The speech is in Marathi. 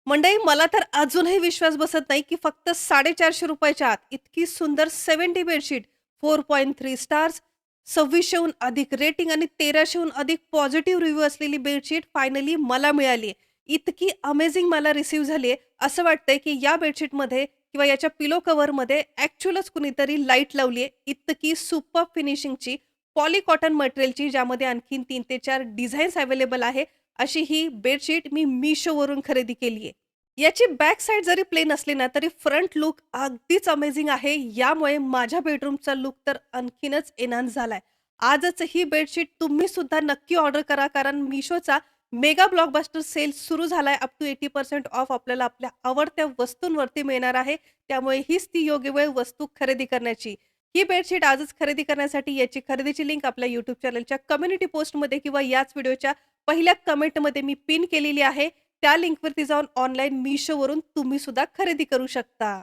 मंडळी मला तर अजूनही विश्वास बसत नाही, की फक्त ₹450च्या आत इतकी सुंदर 70 बेडशीट, 4.3 स्टार्स, 2600हून अधिक रेटिंग आणि 1300हून अधिक पॉझिटिव्ह रिव्ह्यू असलेली बेडशीट फायनली मला मिळाली आहे. इतकी अमेझिंग मला रिसीव्ह झाली आहे. असं वाटतंय, की या बेडशीटमध्ये किंवा याच्या पिलो कव्हरमध्ये ॲक्चुअलच कुणीतरी लाईट लावली आहे. इतकी सुपर्ब फिनिशिंगची पॉली कॉटन मटेरियलची ज्यामध्ये आणखीन 3 ते 4 डिझाईन्स अवेलेबल आहे. अशी ही बेडशीट मी Mishoवरून खरेदी केली आहे. याची बॅक साइड जरी प्लेन असली ना, तरी फ्रंट लूक अगदीच अमेझिंग आहे. यामुळे माझ्या बेडरूमचा लूक तर आणखीनच एन्हान्स झालाय. आजच ही बेडशीट तुम्ही सुद्धा नक्की ऑर्डर करा, कारण Mishoचा मेगा ब्लॉकबस्टर सेल सुरू झालाय. अप टू 80% ऑफ आपल्याला आपल्या आवडत्या वस्तूंवरती मिळणार आहे. त्यामुळे हीच ती योग्य वेळ वस्तू खरेदी करण्याची. ही बेडशीट आजच खरेदी करण्यासाठी याची खरेदीची लिंक आपल्या YouTube चॅनलच्या कम्युनिटी पोस्टमध्ये किंवा याच व्हिडिओच्या पहिल्या कमेंटमध्ये मी पिन केलेली आहे. त्या लिंकवरती जाऊन ऑनलाईन Mishoवरून तुम्ही सुद्धा खरेदी करू शकता.